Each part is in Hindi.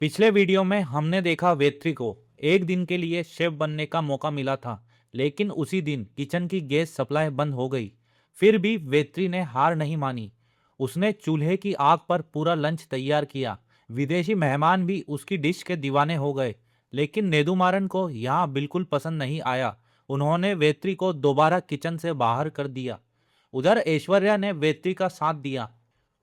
पिछले वीडियो में हमने देखा वेत्री को एक दिन के लिए शेफ बनने का मौका मिला था, लेकिन उसी दिन किचन की गैस सप्लाई बंद हो गई। फिर भी वेत्री ने हार नहीं मानी। उसने चूल्हे की आग पर पूरा लंच तैयार किया। विदेशी मेहमान भी उसकी डिश के दीवाने हो गए, लेकिन नेदुमारन को यहाँ बिल्कुल पसंद नहीं आया। उन्होंने वेत्री को दोबारा किचन से बाहर कर दिया। उधर ऐश्वर्या ने वेत्री का साथ दिया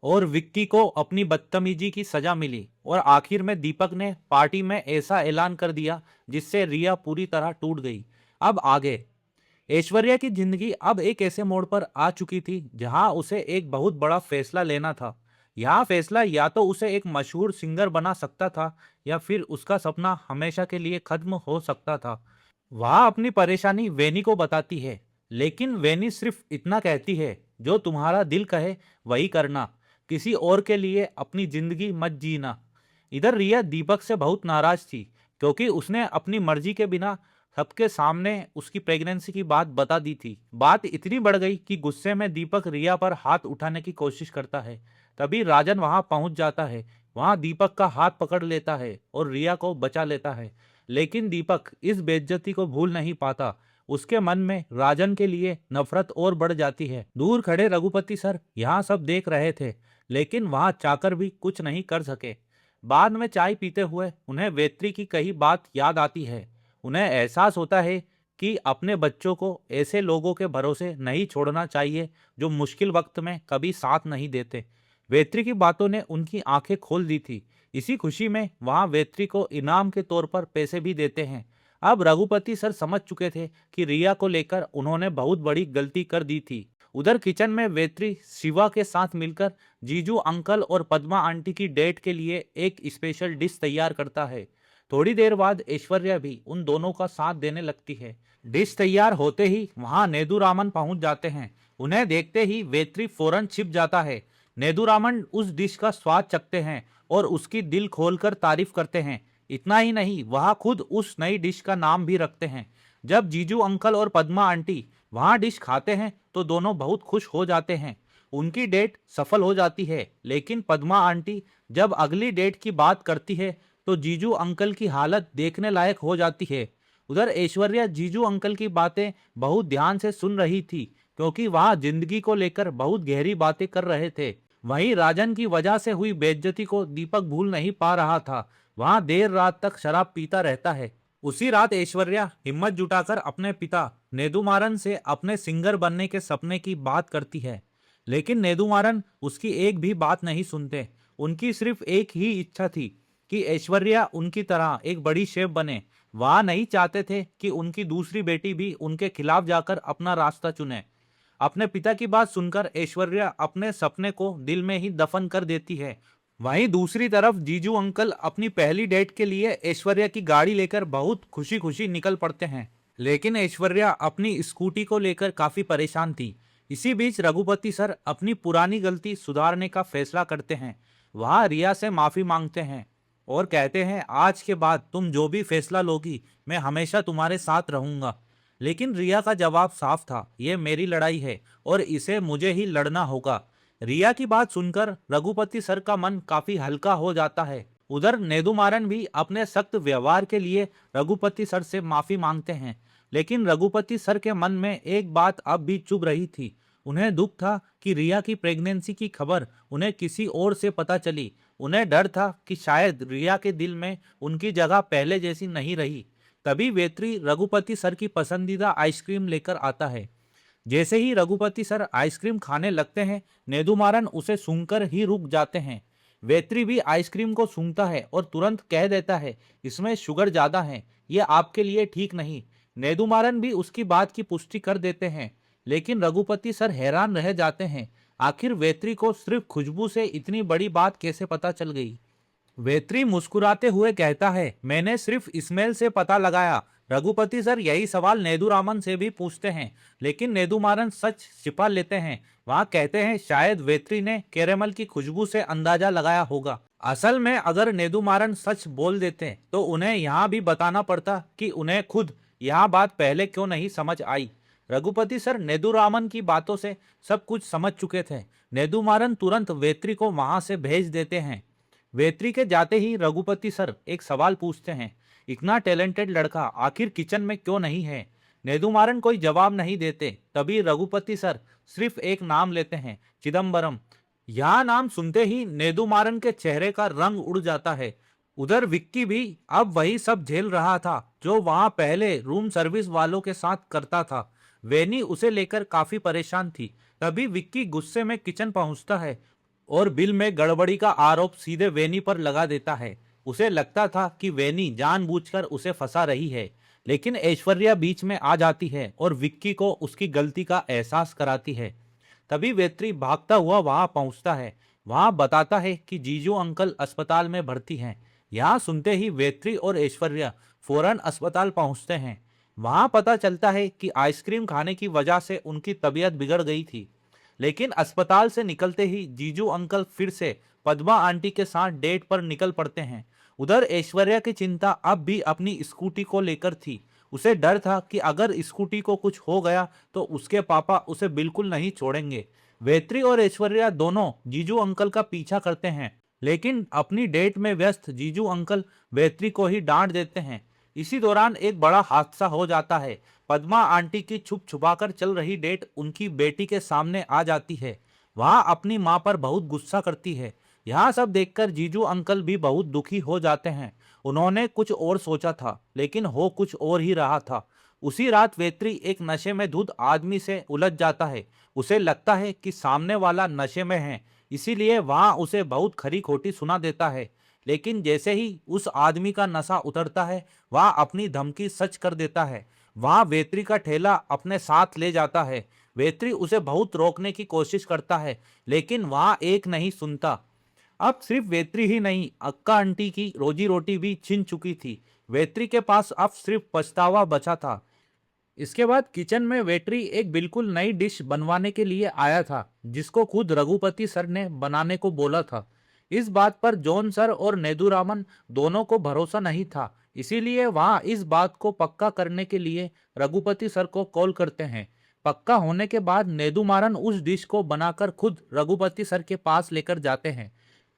और विक्की को अपनी बदतमीजी की सजा मिली। और आखिर में दीपक ने पार्टी में ऐसा ऐलान कर दिया जिससे रिया पूरी तरह टूट गई। अब आगे ऐश्वर्या की जिंदगी अब एक ऐसे मोड़ पर आ चुकी थी जहां उसे एक बहुत बड़ा फैसला लेना था। यह फैसला या तो उसे एक मशहूर सिंगर बना सकता था या फिर उसका सपना हमेशा के लिए खत्म हो सकता था। वह अपनी परेशानी वेनी को बताती है, लेकिन वेनी सिर्फ इतना कहती है, जो तुम्हारा दिल कहे वही करना, किसी और के लिए अपनी जिंदगी मत जीना। इधर रिया दीपक से बहुत नाराज थी, क्योंकि उसने अपनी मर्जी के बिना सबके सामने उसकी प्रेगनेंसी की बात बता दी थी। बात इतनी बढ़ गई कि गुस्से में दीपक रिया पर हाथ उठाने की कोशिश करता है। तभी राजन वहां पहुंच जाता है। वहां दीपक का हाथ पकड़ लेता है और रिया को बचा लेता है। लेकिन दीपक इस बेइज्जती को भूल नहीं पाता। उसके मन में राजन के लिए नफरत और बढ़ जाती है। दूर खड़े रघुपति सर यहाँ सब देख रहे थे, लेकिन वहां चाकर भी कुछ नहीं कर सके। बाद में चाय पीते हुए उन्हें वेत्री की कही बात याद आती है। उन्हें एहसास होता है कि अपने बच्चों को ऐसे लोगों के भरोसे नहीं छोड़ना चाहिए जो मुश्किल वक्त में कभी साथ नहीं देते। वेत्री की बातों ने उनकी आंखें खोल दी थी। इसी खुशी में वहां वेत्री को इनाम के तौर पर पैसे भी देते हैं। अब रघुपति सर समझ चुके थे कि रिया को लेकर उन्होंने बहुत बड़ी गलती कर दी थी। उधर किचन में वेत्री शिवा के साथ मिलकर जीजू अंकल और पद्मा आंटी की डेट के लिए एक स्पेशल डिश तैयार करता है। थोड़ी देर बाद ऐश्वर्या भी उन दोनों का साथ देने लगती है। डिश तैयार होते ही वहां नेदुरामन पहुंच जाते हैं। उन्हें देखते ही वेत्री फौरन छिप जाता है। नेदुरामन उस डिश का स्वाद चखते हैं और उसकी दिल खोलकर तारीफ करते हैं। इतना ही नहीं, वह खुद उस नई डिश का नाम भी रखते हैं। जब जीजू अंकल और पद्मा आंटी वहां डिश खाते हैं तो दोनों बहुत खुश हो जाते हैं। उनकी डेट सफल हो जाती है, लेकिन पद्मा आंटी जब अगली डेट की बात करती है तो जीजू अंकल की हालत देखने लायक हो जाती है। उधर ऐश्वर्या जीजू अंकल की बातें बहुत ध्यान से सुन रही थी, क्योंकि वह जिंदगी को लेकर बहुत गहरी बातें कर रहे थे। वहीं राजन की वजह से हुई बेइज्जती को दीपक भूल नहीं पा रहा था। वहां देर रात तक शराब पीता रहता है। उसी रात ऐश्वर्या हिम्मत जुटाकर अपने पिता नेदुमारन से अपने सिंगर बनने के सपने की बात करती है, लेकिन नेदुमारन उसकी एक भी बात नहीं सुनते। उनकी सिर्फ एक ही इच्छा थी कि ऐश्वर्या उनकी तरह एक बड़ी शेफ बने। वह नहीं चाहते थे कि उनकी दूसरी बेटी भी उनके खिलाफ जाकर अपना रास्ता चुने। अपने पिता की बात सुनकर ऐश्वर्या अपने सपने को दिल में ही दफन कर देती है। वहीं दूसरी तरफ जीजू अंकल अपनी पहली डेट के लिए ऐश्वर्या की गाड़ी लेकर बहुत खुशी खुशी निकल पड़ते हैं, लेकिन ऐश्वर्या अपनी स्कूटी को लेकर काफी परेशान थी। इसी बीच रघुपति सर अपनी पुरानी गलती सुधारने का फैसला करते हैं। वह रिया से माफी मांगते हैं और कहते हैं, आज के बाद तुम जो भी फैसला लोगी मैं हमेशा तुम्हारे साथ रहूंगा। लेकिन रिया का जवाब साफ था, यह मेरी लड़ाई है और इसे मुझे ही लड़ना होगा। रिया की बात सुनकर रघुपति सर का मन काफी हल्का हो जाता है। उधर नेदुमारन भी अपने सख्त व्यवहार के लिए रघुपति सर से माफी मांगते हैं, लेकिन रघुपति सर के मन में एक बात अब भी चुभ रही थी। उन्हें दुख था कि रिया की प्रेगनेंसी की खबर उन्हें किसी और से पता चली। उन्हें डर था कि शायद रिया के दिल में उनकी जगह पहले जैसी नहीं रही। तभी वेत्री रघुपति सर की पसंदीदा आइसक्रीम लेकर आता है। जैसे ही रघुपति सर आइसक्रीम खाने लगते हैं, नेदुमारन उसे सूंघकर ही रुक जाते हैं। वेत्री भी आइसक्रीम को सूंघता है और तुरंत कह देता है, इसमें शुगर ज्यादा है, ये आपके लिए ठीक नहीं। नेदुमारन भी उसकी बात की पुष्टि कर देते हैं, लेकिन रघुपति सर हैरान रह जाते हैं। आखिर वेत्री को सिर्फ खुशबू से इतनी बड़ी बात कैसे पता चल गई। वेत्री मुस्कुराते हुए कहता है, मैंने सिर्फ स्मेल से पता लगाया। रघुपति सर यही सवाल नेदुरामन से भी पूछते हैं, लेकिन नेदुमारन सच छिपा लेते हैं। वहां कहते हैं, शायद वेत्री ने कैरेमल की खुशबू से अंदाजा लगाया होगा। असल में अगर नेदुमारन सच बोल देते तो उन्हें यहाँ भी बताना पड़ता कि उन्हें खुद यह बात पहले क्यों नहीं समझ आई। रघुपति सर नेदुरामन की बातों से सब कुछ समझ चुके थे। नेदुमारन तुरंत वेत्री को वहां से भेज देते हैं। वेत्री के जाते ही रघुपति सर एक सवाल पूछते हैं, इतना टैलेंटेड लड़का आखिर किचन में क्यों नहीं है? नेदुमारन कोई जवाब नहीं देते। तभी रघुपति सर सिर्फ एक नाम लेते हैं, चिदम्बरम। यह नाम सुनते ही नेदुमारन के चेहरे का रंग उड़ जाता है। उधर विक्की भी अब वही सब झेल रहा था जो वहां पहले रूम सर्विस वालों के साथ करता था। वेनी उसे लेकर काफी परेशान थी। तभी विक्की गुस्से में किचन पहुंचता है और बिल में गड़बड़ी का आरोप सीधे वेनी पर लगा देता है। उसे लगता था कि वेनी जानबूझकर उसे फंसा रही है, लेकिन ऐश्वर्या बीच में आ जाती है और विक्की को उसकी गलती का एहसास कराती है। तभी वेत्री भागता हुआ वहां पहुंचता है। वहां बताता है कि जीजू अंकल अस्पताल में भर्ती हैं। यहाँ सुनते ही वेत्री और ऐश्वर्या फौरन अस्पताल पहुंचते हैं। वहां पता चलता है कि आइसक्रीम खाने की वजह से उनकी तबीयत बिगड़ गई थी। लेकिन अस्पताल से निकलते ही जीजू अंकल फिर से पद्मा आंटी के साथ डेट पर निकल पड़ते हैं। उधर ऐश्वर्या की चिंता अब भी अपनी स्कूटी को लेकर थी। उसे डर था कि अगर स्कूटी को कुछ हो गया तो उसके पापा उसे बिल्कुल नहीं छोड़ेंगे। वेत्री और ऐश्वर्या दोनों जीजू अंकल का पीछा करते हैं, लेकिन अपनी डेट में व्यस्त जीजू अंकल वेत्री को ही डांट देते हैं। इसी दौरान एक बड़ा हादसा हो जाता है। पद्मा आंटी की छुप छुपाकर चल रही डेट उनकी बेटी के सामने आ जाती है। वह अपनी मां पर बहुत गुस्सा करती है। यह सब देखकर जीजू अंकल भी बहुत दुखी हो जाते हैं। उन्होंने कुछ और सोचा था, लेकिन हो कुछ और ही रहा था। उसी रात वेत्री एक नशे में धुत आदमी से उलझ जाता है। उसे लगता है कि सामने वाला नशे में है, इसीलिए वहां उसे बहुत खरी खोटी सुना देता है। लेकिन जैसे ही उस आदमी का नशा उतरता है, वह अपनी धमकी सच कर देता है। वहां वेत्री का ठेला अपने साथ ले जाता है। वेत्री उसे बहुत रोकने की कोशिश करता है, लेकिन वहां एक नहीं सुनता। अब सिर्फ वेत्री ही नहीं, अक्का आंटी की रोजी रोटी भी छिन चुकी थी। वेत्री के पास अब सिर्फ पछतावा बचा था। इसके बाद किचन में वेट्री एक बिल्कुल नई डिश बनवाने के लिए आया था, जिसको खुद रघुपति सर ने बनाने को बोला था। इस बात पर जॉन सर और नेदुरामन दोनों को भरोसा नहीं था, इसीलिए वहां इस बात को पक्का करने के लिए रघुपति सर को कॉल करते हैं। पक्का होने के बाद नेदुमारन उस डिश को बनाकर खुद रघुपति सर के पास लेकर जाते हैं।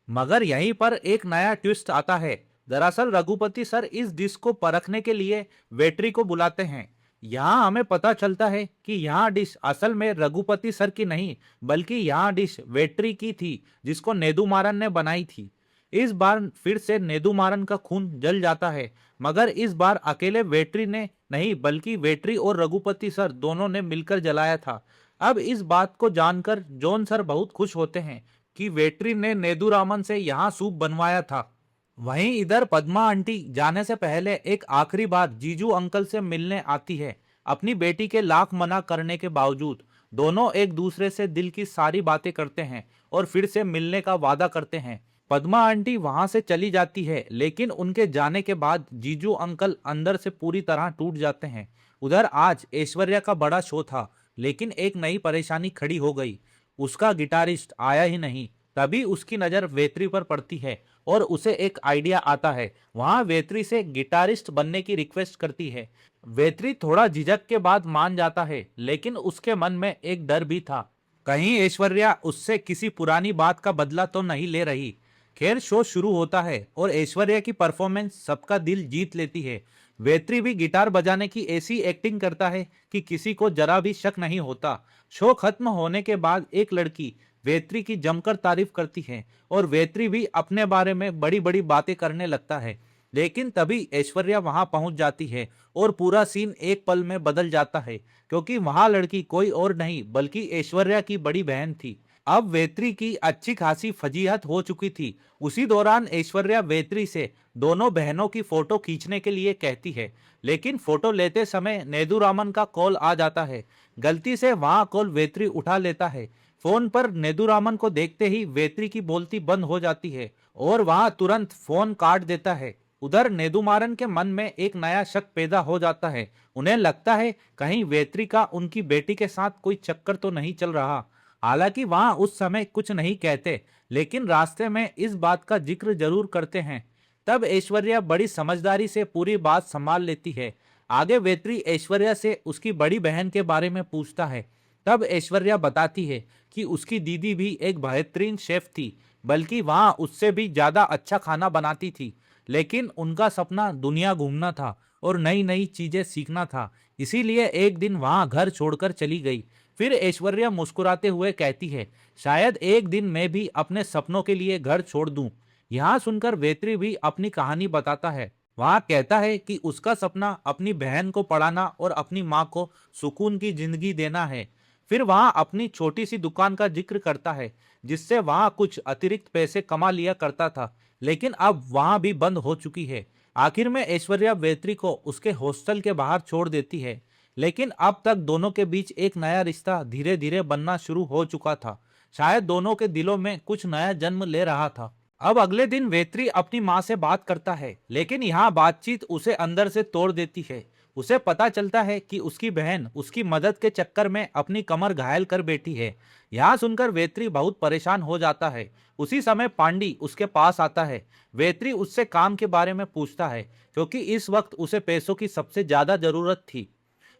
मगर यहीं पर एक नया ट्विस्ट आता है। दरअसल रघुपति सर इस डिश को परखने के लिए वेट्री को बुलाते हैं। यहाँ हमें पता चलता है कि यहाँ डिश असल में रघुपति सर की नहीं, बल्कि यहाँ डिश वेट्री की थी, जिसको नेदुमारन ने बनाई थी। इस बार फिर से नेदुमारन का खून जल जाता है, मगर इस बार अकेले वेट्री ने नहीं, बल्कि वेट्री और रघुपति सर दोनों ने मिलकर जलाया था। अब इस बात को जानकर जॉन सर बहुत खुश होते हैं कि वेट्री ने नेदुरामन से यहाँ सूप बनवाया था। वहीं इधर पद्मा आंटी जाने से पहले एक आखिरी बार जीजू अंकल से मिलने आती है। अपनी बेटी के लाख मना करने के बावजूद दोनों एक दूसरे से दिल की सारी बातें करते हैं और फिर से मिलने का वादा करते हैं। पद्मा आंटी वहां से चली जाती है, लेकिन उनके जाने के बाद जीजू अंकल अंदर से पूरी तरह टूट जाते हैं। उधर आज ऐश्वर्या का बड़ा शो था, लेकिन एक नई परेशानी खड़ी हो गई। उसका गिटारिस्ट आया ही नहीं। तभी उसकी नजर वेत्री पर पड़ती है और उसे एक आइडिया आता है। वहां वेत्री से गिटारिस्ट बनने की रिक्वेस्ट करती है। वेत्री थोड़ा झिझक के बाद मान जाता है, लेकिन उसके मन में एक डर भी था, कहीं ऐश्वर्या उससे किसी पुरानी बात का बदला तो नहीं ले रही। खैर, शो शुरू होता है और ऐश्वर्या की परफॉर्मेंस सबका दिल जीत लेती है। वेत्री भी गिटार बजाने की ऐसी एक्टिंग करता है कि किसी को जरा भी शक नहीं होता। शो खत्म होने के बाद एक लड़की वेत्री की जमकर तारीफ करती है और वेत्री भी अपने बारे में बड़ी बड़ी बातें करने लगता है। लेकिन तभी ऐश्वर्या वहां पहुंच जाती है और पूरा सीन एक पल में बदल जाता है, क्योंकि वहां लड़की कोई और नहीं बल्कि ऐश्वर्या की बड़ी बहन थी। अब वेत्री की अच्छी खासी फजीहत हो चुकी थी। उसी दौरान ऐश्वर्या वेत्री से दोनों बहनों की फोटो खींचने के लिए कहती है, लेकिन फोटो लेते समय नेदुरामन का कॉल आ जाता है। गलती से वहां कॉल वेत्री उठा लेता है। फोन पर नेदुरामन को देखते ही वेत्री की बोलती बंद हो जाती है और वहां तुरंत फोन काट देता है। उधर नेदुमारन के मन में एक नया शक पैदा हो जाता है। उन्हें लगता है कहीं वेत्री का उनकी बेटी के साथ कोई चक्कर तो नहीं चल रहा। हालांकि वहां उस समय कुछ नहीं कहते, लेकिन रास्ते में इस बात का जिक्र जरूर करते हैं। तब ऐश्वर्या बड़ी समझदारी से पूरी बात संभाल लेती है। आगे वेत्री ऐश्वर्या से उसकी बड़ी बहन के बारे में पूछता है। तब ऐश्वर्या बताती है कि उसकी दीदी भी एक बेहतरीन शेफ थी, बल्कि वहां उससे भी ज्यादा अच्छा खाना बनाती थी। लेकिन उनका सपना दुनिया घूमना था और नई नई चीजें सीखना था। इसीलिए एक दिन वहां घर छोड़कर चली गई। फिर ऐश्वर्या मुस्कुराते हुए कहती है, शायद एक दिन मैं भी अपने सपनों के लिए घर छोड़ दूं। यहाँ सुनकर वेत्री भी अपनी कहानी बताता है। वहाँ कहता है कि उसका सपना अपनी बहन को पढ़ाना और अपनी माँ को सुकून की जिंदगी देना है। फिर वहाँ अपनी छोटी सी दुकान का जिक्र करता है, जिससे वहाँ कुछ अतिरिक्त पैसे कमा लिया करता था, लेकिन अब वहाँ भी बंद हो चुकी है। आखिर में ऐश्वर्या वेत्री को उसके हॉस्टल के बाहर छोड़ देती है। लेकिन अब तक दोनों के बीच एक नया रिश्ता धीरे धीरे बनना शुरू हो चुका था। शायद दोनों के दिलों में कुछ नया जन्म ले रहा था। अब अगले दिन वेत्री अपनी माँ से बात करता है, लेकिन यहाँ बातचीत उसे अंदर से तोड़ देती है। उसे पता चलता है कि उसकी बहन उसकी मदद के चक्कर में अपनी कमर घायल कर बैठी है। यहाँ सुनकर वेत्री बहुत परेशान हो जाता है। उसी समय पांडी उसके पास आता है। वेत्री उससे काम के बारे में पूछता है, क्योंकि इस वक्त उसे पैसों की सबसे ज्यादा जरूरत थी।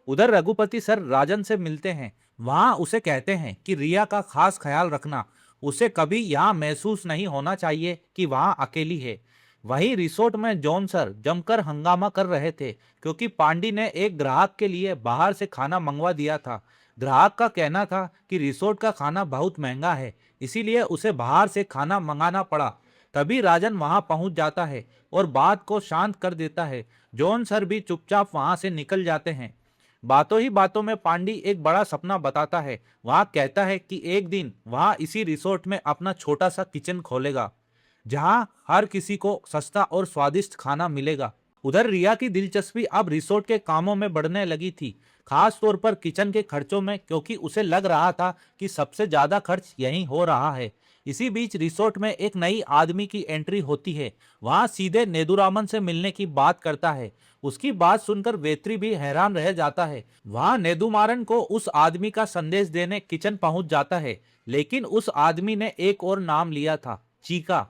उधर रघुपति सर राजन से मिलते हैं। वहां उसे कहते हैं कि रिया का खास ख्याल रखना। उसे कभी यहाँ महसूस नहीं होना चाहिए कि वहां अकेली है। वहीं रिसोर्ट में जॉन सर जमकर हंगामा कर रहे थे, क्योंकि पांडी ने एक ग्राहक के लिए बाहर से खाना मंगवा दिया था। ग्राहक का कहना था कि रिसोर्ट का खाना बहुत महंगा है, इसीलिए उसे बाहर से खाना मंगाना पड़ा। तभी राजन वहां पहुंच जाता है और बात को शांत कर देता है। जॉन सर भी चुपचाप वहां से निकल जाते हैं। बातों ही बातों में पांडी एक बड़ा सपना बताता है। वहां कहता है कि एक दिन वहां इसी रिसोर्ट में अपना छोटा सा किचन खोलेगा, जहां हर किसी को सस्ता और स्वादिष्ट खाना मिलेगा। उधर रिया की दिलचस्पी अब रिसोर्ट के कामों में बढ़ने लगी थी, खास तौर पर किचन के खर्चों में, क्योंकि उसे लग रहा था कि सबसे ज्यादा खर्च यहीं हो रहा है। इसी बीच रिसोर्ट में एक नई आदमी की एंट्री होती है। वहां सीधे नेदुरामन से मिलने की बात करता है। उसकी बात सुनकर वेत्री भी हैरान रह जाता है। वहां नेदुमारन को उस आदमी का संदेश देने किचन पहुंच जाता है, लेकिन उस आदमी ने एक और नाम लिया था, चीका।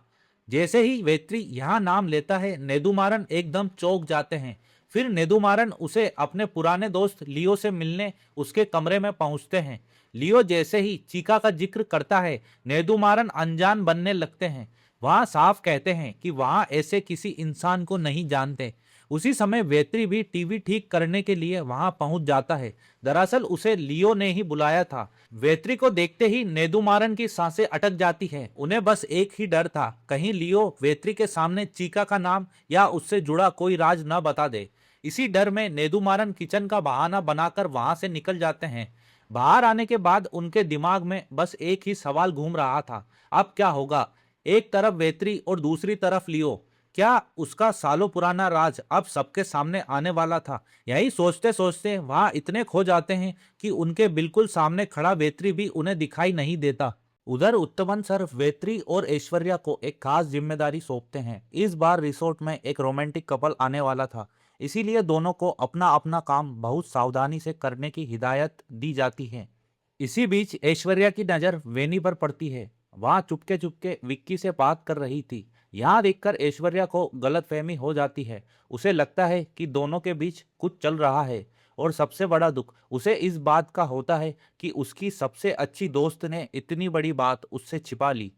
जैसे ही वेत्री यहाँ नाम लेता है, नेदुमारन एकदम चौंक जाते हैं। फिर नेदुमारन उसे अपने पुराने दोस्त लियो से मिलने उसके कमरे में पहुंचते हैं। लियो जैसे ही चीका का जिक्र करता है, नेदुमारन अनजान बनने लगते हैं। वहां साफ कहते हैं कि वहां ऐसे किसी इंसान को नहीं जानते। उसी समय वेत्री भी टीवी ठीक करने के लिए वहां पहुंच जाता है। दरअसल उसे लियो ने ही बुलाया था। वेत्री को देखते ही नेदुमारन की सांसें अटक जाती हैं। उन्हें बस एक ही डर था, कहीं लियो वेत्री के सामने चीका का नाम या उससे जुड़ा कोई राज न बता दे। इसी डर में नेदुमारन किचन का बहाना बनाकर वहां से निकल जाते हैं। बाहर आने के बाद उनके दिमाग में बस एक ही सवाल घूम रहा था, अब क्या होगा। एक तरफ वेत्री और दूसरी तरफ लियो। क्या उसका सालों पुराना राज अब सबके सामने आने वाला था। यही सोचते सोचते वहां इतने खो जाते हैं कि उनके बिल्कुल सामने खड़ा वेत्री भी उन्हें दिखाई नहीं देता। उधर उत्तमन सर वेत्री और ऐश्वर्या को एक खास जिम्मेदारी सौंपते हैं। इस बार रिसोर्ट में एक रोमांटिक कपल आने वाला था, इसीलिए दोनों को अपना अपना काम बहुत सावधानी से करने की हिदायत दी जाती है। इसी बीच ऐश्वर्या की नजर वेनी पर पड़ती है। वहां चुपके चुपके विक्की से बात कर रही थी। यहाँ देखकर ऐश्वर्या को गलतफहमी हो जाती है। उसे लगता है कि दोनों के बीच कुछ चल रहा है, और सबसे बड़ा दुख उसे इस बात का होता है कि उसकी सबसे अच्छी दोस्त ने इतनी बड़ी बात उससे छिपा ली।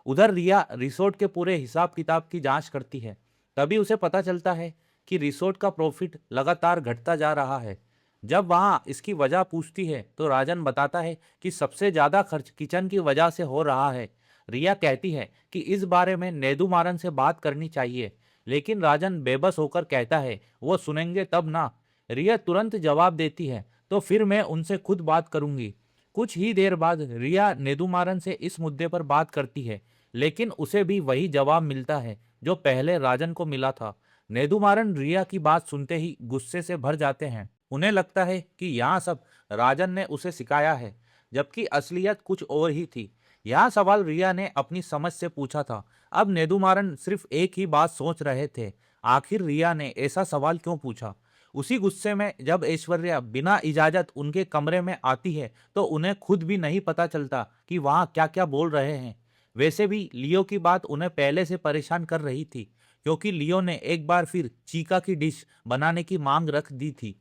उधर रिया रिसोर्ट के पूरे हिसाब किताब की जांच करती है। तभी उसे पता चलता है कि रिसोर्ट का प्रॉफिट लगातार घटता जा रहा है। जब वहां इसकी वजह पूछती है तो राजन बताता है कि सबसे ज्यादा खर्च किचन की वजह से हो रहा है। रिया कहती है कि इस बारे में नेदुमारन से बात करनी चाहिए, लेकिन राजन बेबस होकर कहता है, वो सुनेंगे तब ना। रिया तुरंत जवाब देती है, तो फिर मैं उनसे खुद बात करूंगी। कुछ ही देर बाद रिया नेदुमारन से इस मुद्दे पर बात करती है, लेकिन उसे भी वही जवाब मिलता है जो पहले राजन को मिला था। नेदुमारन रिया की बात सुनते ही गुस्से से भर जाते हैं। उन्हें लगता है कि यहाँ सब राजन ने उसे सिखाया है, जबकि असलियत कुछ और ही थी। यह सवाल रिया ने अपनी समझ से पूछा था। अब नेदुमारन सिर्फ एक ही बात सोच रहे थे, आखिर रिया ने ऐसा सवाल क्यों पूछा। उसी गुस्से में जब ऐश्वर्या बिना इजाजत उनके कमरे में आती है, तो उन्हें खुद भी नहीं पता चलता कि वहां क्या क्या बोल रहे हैं। वैसे भी लियो की बात उन्हें पहले से परेशान कर रही थी, क्योंकि लियो ने एक बार फिर चीका की डिश बनाने की मांग रख दी थी।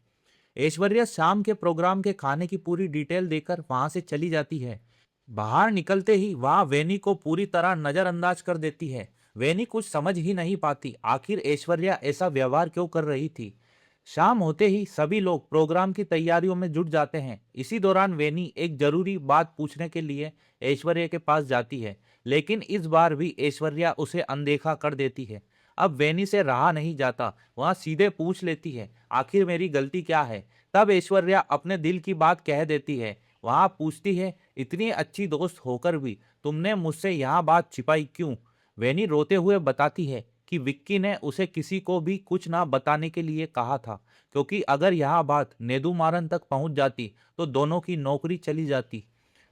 ऐश्वर्या शाम के प्रोग्राम के खाने की पूरी डिटेल देकर वहां से चली जाती है। बाहर निकलते ही वहां वेनी को पूरी तरह नजरअंदाज कर देती है। वेनी कुछ समझ ही नहीं पाती आखिर ऐश्वर्या ऐसा व्यवहार क्यों कर रही थी। शाम होते ही सभी लोग प्रोग्राम की तैयारियों में जुट जाते हैं। इसी दौरान वेनी एक जरूरी बात पूछने के लिए ऐश्वर्या के पास जाती है, लेकिन इस बार भी ऐश्वर्या उसे अनदेखा कर देती है। अब वेनी से रहा नहीं जाता, वहां सीधे पूछ लेती है, आखिर मेरी गलती क्या है। तब ऐश्वर्या अपने दिल की बात कह देती है। वहां पूछती है, इतनी अच्छी दोस्त होकर भी तुमने मुझसे यहाँ बात छिपाई क्यों। वेनी रोते हुए बताती है कि विक्की ने उसे किसी को भी कुछ ना बताने के लिए कहा था, क्योंकि अगर यह बात नेदुमारन तक पहुंच जाती तो दोनों की नौकरी चली जाती।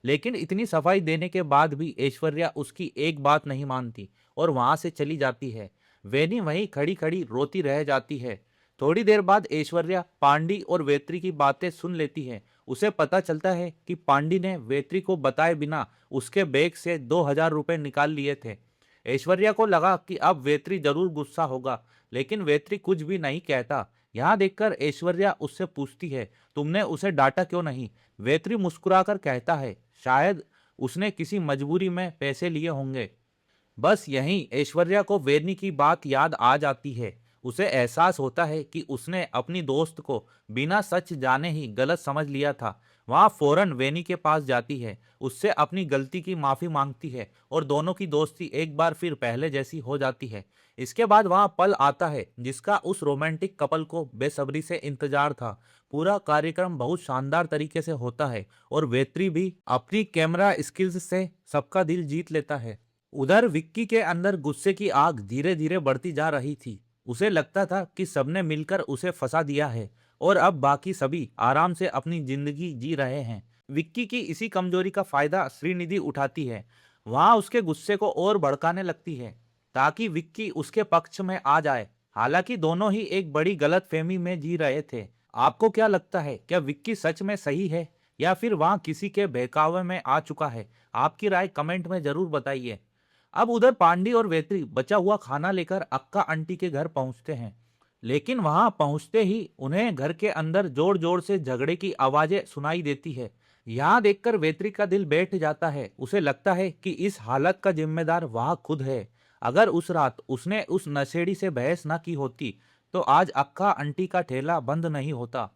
लेकिन इतनी सफाई देने के बाद भी ऐश्वर्या उसकी एक बात नहीं मानती और वहां से चली जाती है। वेनी वहीं खड़ी खड़ी रोती रह जाती है। थोड़ी देर बाद ऐश्वर्या पांडी और वेत्री की बातें सुन लेती है। उसे पता चलता है कि पांडी ने वेत्री को बताए बिना उसके बैग से 2,000 रुपए निकाल लिए थे। ऐश्वर्या को लगा कि अब वेत्री जरूर गुस्सा होगा, लेकिन वेत्री कुछ भी नहीं कहता। यहाँ देखकर ऐश्वर्या उससे पूछती है, तुमने उसे डांटा क्यों नहीं। वेत्री मुस्कुराकर कहता है, शायद उसने किसी मजबूरी में पैसे लिए होंगे। बस यहीं ऐश्वर्या को वेरनी की बात याद आ जाती है। उसे एहसास होता है कि उसने अपनी दोस्त को बिना सच जाने ही गलत समझ लिया था। वहां फौरन वेनी के पास जाती है, उससे अपनी गलती की माफी मांगती है और दोनों की दोस्ती एक बार फिर पहले जैसी हो जाती है। इसके बाद वहां पल आता है जिसका उस रोमांटिक कपल को बेसब्री से इंतजार था। पूरा कार्यक्रम बहुत शानदार तरीके से होता है और वेत्री भी अपनी कैमरा स्किल्स से सबका दिल जीत लेता है। उधर विक्की के अंदर गुस्से की आग धीरे धीरे बढ़ती जा रही थी। उसे लगता था कि सबने मिलकर उसे फंसा दिया है और अब बाकी सभी आराम से अपनी जिंदगी जी रहे हैं। विक्की की इसी कमजोरी का फायदा श्रीनिधि उठाती है। वहां उसके गुस्से को और भड़काने लगती है ताकि विक्की उसके पक्ष में आ जाए। हालांकि दोनों ही एक बड़ी गलतफहमी में जी रहे थे। आपको क्या लगता है, क्या विक्की सच में सही है या फिर वहां किसी के बहकावे में आ चुका है। आपकी राय कमेंट में जरूर बताइए। अब उधर पांडी और वेत्री बचा हुआ खाना लेकर अक्का आंटी के घर पहुंचते हैं, लेकिन वहां पहुंचते ही उन्हें घर के अंदर जोर जोर से झगड़े की आवाजें सुनाई देती है। यहाँ देखकर वेत्री का दिल बैठ जाता है। उसे लगता है कि इस हालत का जिम्मेदार वह खुद है। अगर उस रात उसने उस नशेड़ी से बहस ना की होती तो आज अक्का आंटी का ठेला बंद नहीं होता।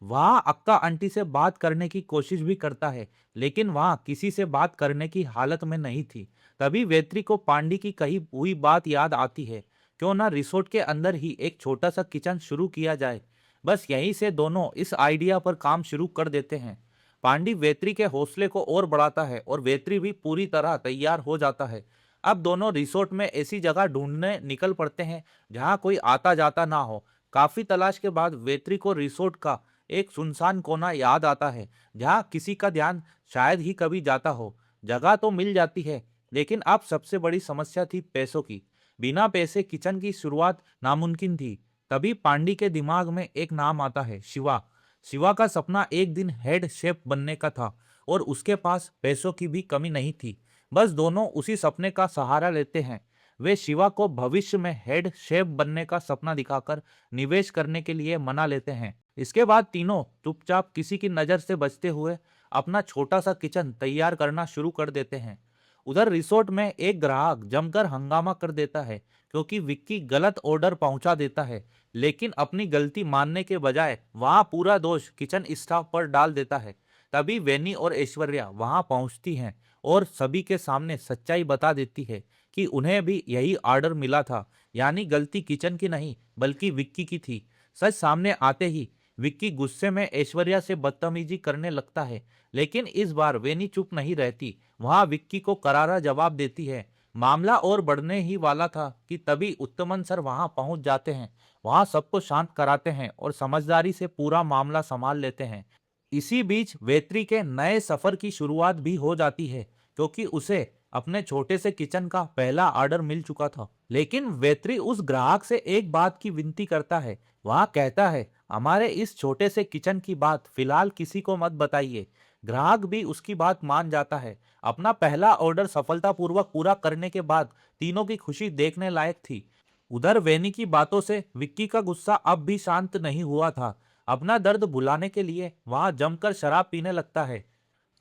वह अक्का आंटी से बात करने की कोशिश भी करता है, लेकिन वह किसी से बात करने की हालत में नहीं थी। तभी वेत्री को पांडी की कही हुई बात याद आती है, क्यों ना रिसोर्ट के अंदर ही एक छोटा सा किचन शुरू किया जाए। बस यहीं से दोनों इस आइडिया पर काम शुरू कर देते हैं। पांडी वेत्री के हौसले को और बढ़ाता है और वेत्री भी पूरी तरह तैयार हो जाता है। अब दोनों रिसोर्ट में ऐसी जगह ढूंढने निकल पड़ते हैं जहां कोई आता जाता ना हो। काफी तलाश के बाद वेत्री को रिसोर्ट का एक सुनसान कोना याद आता है जहां किसी का ध्यान शायद ही कभी जाता हो। जगह तो मिल जाती है, लेकिन अब सबसे बड़ी समस्या थी पैसों की। बिना पैसे किचन की शुरुआत नामुमकिन थी। तभी पांडी के दिमाग में एक नाम आता है, शिवा। शिवा का सपना एक दिन हेड शेफ बनने का था और उसके पास पैसों की भी कमी नहीं थी। बस दोनों उसी सपने का सहारा लेते हैं। वे शिवा को भविष्य में हेड शेफ बनने का सपना दिखाकर निवेश करने के लिए मना लेते हैं। इसके बाद तीनों चुपचाप किसी की नजर से बचते हुए अपना छोटा सा किचन तैयार करना शुरू कर देते हैं। उधर रिसोर्ट में एक ग्राहक जमकर हंगामा कर देता है, क्योंकि विक्की गलत ऑर्डर पहुंचा देता है, लेकिन अपनी गलती मानने के बजाय वहां पूरा दोष किचन स्टाफ पर डाल देता है। तभी वेनी और ऐश्वर्या वहां पहुंचती हैं और सभी के सामने सच्चाई बता देती है कि उन्हें भी यही ऑर्डर मिला था, यानी गलती किचन की नहीं बल्कि विक्की की थी। सच सामने आते ही विक्की गुस्से में ऐश्वर्या से बदतमीजी करने लगता है, लेकिन इस बार वेनी चुप नहीं रहती। वहां विक्की को करारा जवाब देती है। मामला और बढ़ने ही वाला था कि तभी उत्तमन सर वहां पहुंच जाते हैं। वहां सबको शांत कराते हैं और समझदारी से पूरा मामला संभाल लेते हैं। इसी बीच वेत्री के नए सफर की शुरुआत भी हो जाती है, क्योंकि उसे अपने छोटे से किचन का पहला ऑर्डर मिल चुका था। लेकिन वेत्री उस ग्राहक से एक बात की विनती करता है। वहां कहता है, हमारे इस छोटे से किचन की बात फिलहाल किसी को मत बताइए। ग्राहक भी उसकी बात मान जाता है। अपना पहला ऑर्डर सफलतापूर्वक पूरा करने के बाद तीनों की खुशी देखने लायक थी। उधर वेनी की बातों से विक्की का गुस्सा अब भी शांत नहीं हुआ था। अपना दर्द भुलाने के लिए वहां जमकर शराब पीने लगता है।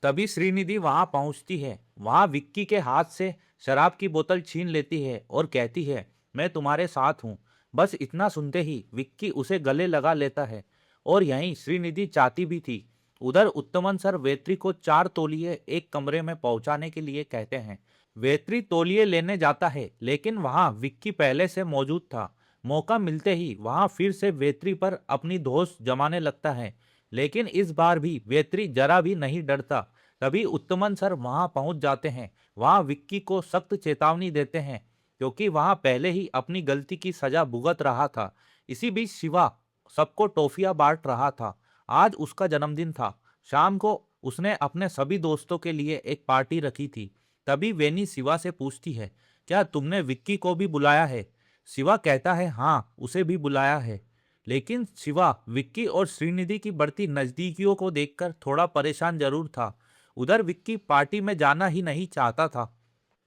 तभी श्रीनिधि वहां पहुंचती है। वहां विक्की के हाथ से शराब की बोतल छीन लेती है और कहती है, मैं तुम्हारे साथ हूँ। बस इतना सुनते ही विक्की उसे गले लगा लेता है। और यहीं श्रीनिधि चाहती भी थी। उधर उत्तमन सर वेत्री को 4 तौलिए एक कमरे में पहुंचाने के लिए कहते हैं। वेत्री तौलिए लेने जाता है, लेकिन वहां विक्की पहले से मौजूद था। मौका मिलते ही वहां फिर से वेत्री पर अपनी धौंस जमाने लगता है, लेकिन इस बार भी वेत्री जरा भी नहीं डरता। तभी उत्तमन सर वहां पहुंच जाते हैं। वहां विक्की को सख्त चेतावनी देते हैं, क्योंकि वहां पहले ही अपनी गलती की सजा भुगत रहा था। इसी बीच शिवा सबको टॉफियां बांट रहा था। आज उसका जन्मदिन था। शाम को उसने अपने सभी दोस्तों के लिए एक पार्टी रखी थी। तभी वेनी शिवा से पूछती है, क्या तुमने विक्की को भी बुलाया है? शिवा कहता है, हाँ, उसे भी बुलाया है। लेकिन शिवा विक्की और श्रीनिधि की बढ़ती नजदीकियों को देखकर थोड़ा परेशान जरूर था। उधर विक्की पार्टी में जाना ही नहीं चाहता था,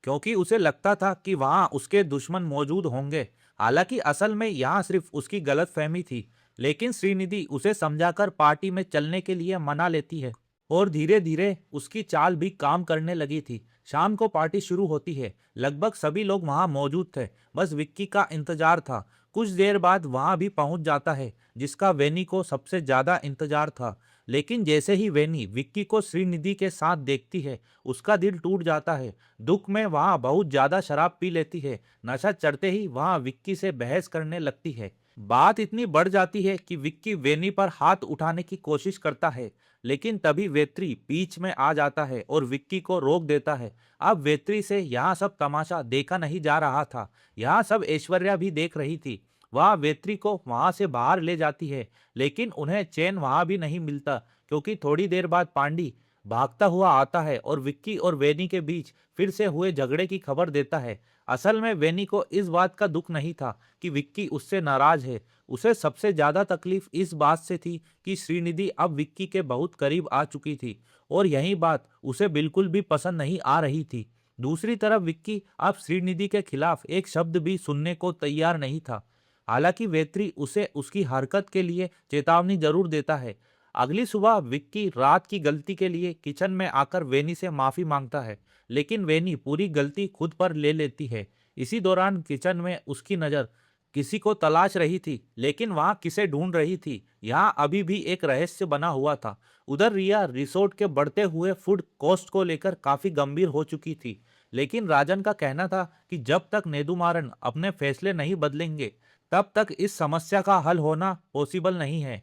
क्योंकि उसे लगता था कि वहां उसके दुश्मन मौजूद होंगे। हालांकि असल में यहाँ सिर्फ उसकी गलतफहमी थी। लेकिन श्रीनिधि उसे समझाकर पार्टी में चलने के लिए मना लेती है। और धीरे धीरे उसकी चाल भी काम करने लगी थी। शाम को पार्टी शुरू होती है। लगभग सभी लोग वहां मौजूद थे। बस विक्की का इंतजार था। कुछ देर बाद वहां भी पहुंच जाता है, जिसका वेनी को सबसे ज्यादा इंतजार था। लेकिन जैसे ही वेनी विक्की को श्रीनिधि के साथ देखती है, उसका दिल टूट जाता है। दुख में वहां बहुत ज्यादा शराब पी लेती है। नशा चढ़ते ही वहां विक्की से बहस करने लगती है। बात इतनी बढ़ जाती है कि विक्की वेनी पर हाथ उठाने की कोशिश करता है, लेकिन तभी वेत्री बीच में आ जाता है और विक्की को रोक देता है। अब वेत्री से यहाँ सब तमाशा देखा नहीं जा रहा था। यहाँ सब ऐश्वर्या भी देख रही थी। वह वेत्री को वहां से बाहर ले जाती है, लेकिन उन्हें चैन वहां भी नहीं मिलता, क्योंकि थोड़ी देर बाद पांडी भागता हुआ आता है और विक्की और वेनी के बीच फिर से हुए झगड़े की खबर देता है। असल में वेनी को इस बात का दुख नहीं था कि विक्की उससे नाराज है। उसे सबसे ज्यादा तकलीफ इस बात से थी कि श्रीनिधि अब विक्की के बहुत करीब आ चुकी थी, और यही बात उसे बिल्कुल भी पसंद नहीं आ रही थी। दूसरी तरफ विक्की अब श्रीनिधि के खिलाफ एक शब्द भी सुनने को तैयार नहीं था। हालांकि वेत्री उसे उसकी हरकत के लिए चेतावनी जरूर देता है। अगली सुबह विक्की रात की गलती के लिए किचन में आकर वेनी से माफी मांगता है, लेकिन वेनी पूरी गलती खुद पर ले लेती है। इसी दौरान किचन में उसकी नजर किसी को तलाश रही थी, लेकिन वहां किसे ढूंढ रही थी, यहाँ अभी भी एक रहस्य बना हुआ था। उधर रिया रिसोर्ट के बढ़ते हुए फूड कॉस्ट को लेकर काफी गंभीर हो चुकी थी। लेकिन राजन का कहना था कि जब तक नेदुमारन अपने फैसले नहीं बदलेंगे, तब तक इस समस्या का हल होना पॉसिबल नहीं है।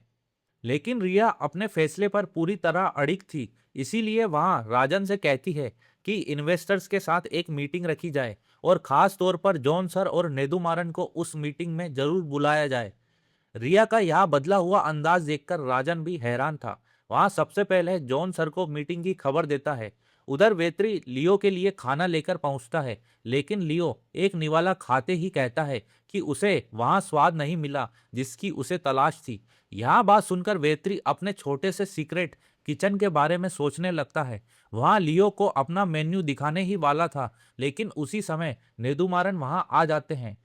लेकिन रिया अपने फैसले पर पूरी तरह अड़िग थी। इसीलिए वहां राजन से कहती है कि इन्वेस्टर्स के साथ एक मीटिंग रखी जाए, और खास तौर पर जॉन सर और नेदुमारन को उस मीटिंग में जरूर बुलाया जाए। रिया का यह बदला हुआ अंदाज देखकर राजन भी हैरान था। वहां सबसे पहले जॉन सर को मीटिंग की खबर देता है। उधर वेत्री लियो के लिए खाना लेकर पहुंचता है, लेकिन लियो एक निवाला खाते ही कहता है कि उसे वहां स्वाद नहीं मिला जिसकी उसे तलाश थी। यह बात सुनकर वेत्री अपने छोटे से सीक्रेट किचन के बारे में सोचने लगता है। वहां लियो को अपना मेन्यू दिखाने ही वाला था, लेकिन उसी समय नेदुमारन वहां आ जाते हैं।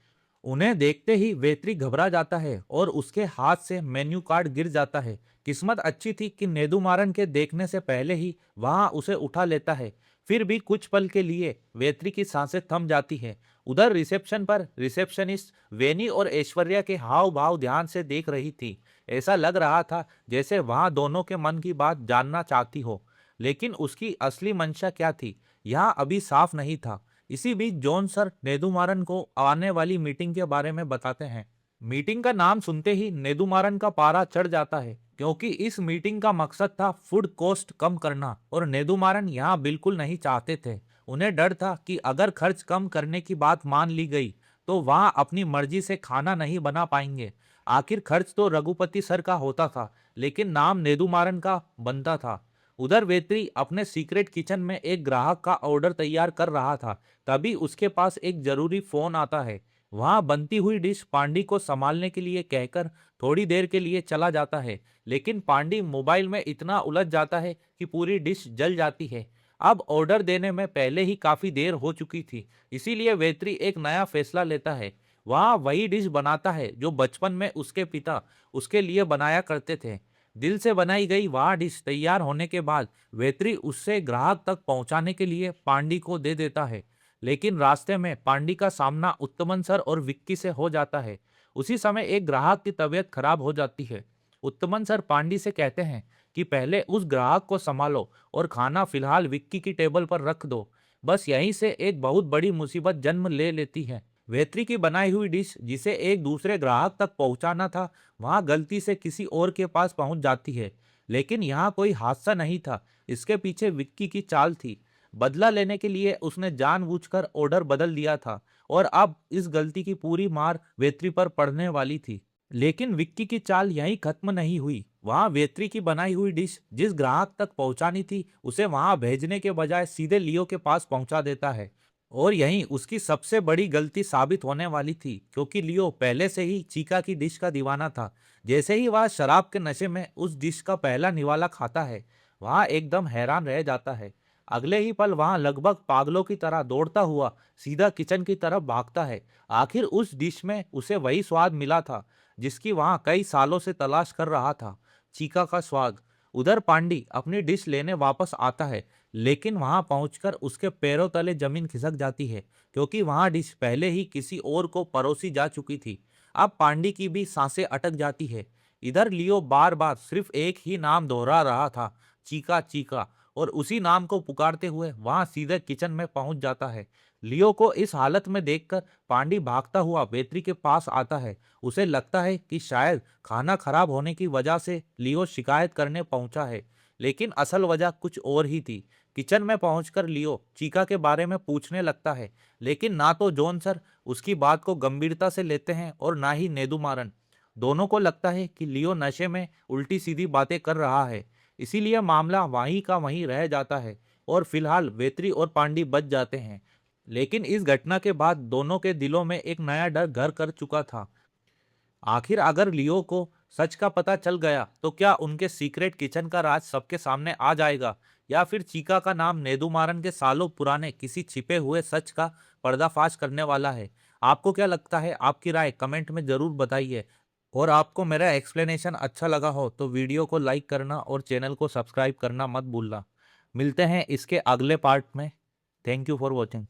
उन्हें देखते ही वेत्री घबरा जाता है और उसके हाथ से मेन्यू कार्ड गिर जाता है। किस्मत अच्छी थी कि नेदुमारन के देखने से पहले ही वहां उसे उठा लेता है। फिर भी कुछ पल के लिए वेत्री की सांसें थम जाती है। उधर रिसेप्शन पर रिसेप्शनिस्ट वेनी और ऐश्वर्या के हाव भाव ध्यान से देख रही थी। ऐसा लग रहा था जैसे वहां दोनों के मन की बात जानना चाहती हो, लेकिन उसकी असली मंशा क्या थी, यह अभी साफ नहीं था। इसी बीच जॉन सर नेदुमारन को आने वाली मीटिंग के बारे में बताते हैं। मीटिंग का नाम सुनते ही नेदुमारन का पारा चढ़ जाता है, क्योंकि इस मीटिंग का मकसद था फूड कॉस्ट कम करना, और नेदुमारन यहाँ बिल्कुल नहीं चाहते थे। उन्हें डर था कि अगर खर्च कम करने की बात मान ली गई, तो वहाँ अपनी मर्जी से खाना नहीं बना पाएंगे। आखिर खर्च तो रघुपति सर का होता था, लेकिन नाम नेदुमारन का बनता था। उधर वेत्री अपने सीक्रेट किचन में एक ग्राहक का ऑर्डर तैयार कर रहा था। तभी उसके पास एक जरूरी फोन आता है। वहां बनती हुई डिश पांडी को संभालने के लिए कहकर थोड़ी देर के लिए चला जाता है, लेकिन पांडी मोबाइल में इतना उलझ जाता है कि पूरी डिश जल जाती है। अब ऑर्डर देने में पहले ही काफी देर हो चुकी थी। इसीलिए वेत्री एक नया फैसला लेता है। वह वही डिश बनाता है जो बचपन में उसके पिता उसके लिए बनाया करते थे। दिल से बनाई गई वह डिश तैयार होने के बाद वेत्री उससे ग्राहक तक पहुंचाने के लिए पांडी को दे देता है। लेकिन रास्ते में पांडी का सामना उत्तमन सर और विक्की से हो जाता है। उसी समय एक ग्राहक की तबीयत खराब हो जाती है। उत्तमन सर पांडी से कहते हैं कि पहले उस ग्राहक को संभालो और खाना फिलहाल विक्की की टेबल पर रख दो। बस यहीं से एक बहुत बड़ी मुसीबत जन्म ले लेती है। वेत्री की बनाई हुई डिश जिसे एक दूसरे ग्राहक तक पहुंचाना था, वहां गलती से किसी और के पास पहुंच जाती है। लेकिन यहाँ कोई हादसा नहीं था, इसके पीछे विक्की की चाल थी। बदला लेने के लिए उसने जानबूझकर ऑर्डर बदल दिया था और अब इस गलती की पूरी मार वेत्री पर पड़ने वाली थी। लेकिन विक्की की चाल यहीं खत्म नहीं हुई। वहां वेत्री की बनाई हुई डिश जिस ग्राहक तक पहुंचानी थी, उसे वहां भेजने के बजाय सीधे लियो के पास पहुंचा देता है। और यहीं उसकी सबसे बड़ी गलती साबित होने वाली थी, क्योंकि लियो पहले से ही चीका की डिश का दीवाना था। जैसे ही वह शराब के नशे में उस डिश का पहला निवाला खाता है, वह एकदम हैरान रह जाता है। अगले ही पल वहां लगभग पागलों की तरह दौड़ता हुआ सीधा किचन की तरफ भागता है। आखिर उस डिश में उसे वही स्वाद मिला था जिसकी वहां कई सालों से तलाश कर रहा था, चीका का स्वाद। उधर पांडी अपनी डिश लेने वापस आता है, लेकिन वहां पहुंचकर उसके पैरों तले जमीन खिसक जाती है, क्योंकि वहां डिश पहले ही किसी और को परोसी जा चुकी थी। अब पांडी की भी सांसें अटक जाती है। इधर लियो बार बार सिर्फ एक ही नाम दोहरा रहा था, चीका चीका, और उसी नाम को पुकारते हुए वहां सीधे किचन में पहुंच जाता है। लियो को इस हालत में देखकर पांडी भागता हुआ वेत्री के पास आता है। उसे लगता है कि शायद खाना खराब होने की वजह से लियो शिकायत करने पहुंचा है, लेकिन असल वजह कुछ और ही थी। किचन में पहुंचकर लियो चीका के बारे में पूछने लगता है, लेकिन ना तो जॉन सर उसकी बात को गंभीरता से लेते हैं और ना ही नेदुमारन। दोनों को लगता है कि लियो नशे में उल्टी सीधी बातें कर रहा है, इसीलिए मामला वहीं का वहीं रह जाता है और फिलहाल वेत्री और पांडी बच जाते हैं। लेकिन इस घटना के बाद दोनों के दिलों में एक नया डर घर कर चुका था। आखिर अगर लियो को सच का पता चल गया तो क्या उनके सीक्रेट किचन का राज सबके सामने आ जाएगा, या फिर चीका का नाम नेदुमारन के सालों पुराने किसी छिपे हुए सच का पर्दाफाश करने वाला है। आपको क्या लगता है? आपकी राय कमेंट में जरूर बताइए। और आपको मेरा एक्सप्लेनेशन अच्छा लगा हो तो वीडियो को लाइक करना और चैनल को सब्सक्राइब करना मत भूलना। मिलते हैं इसके अगले पार्ट में। Thank you for watching.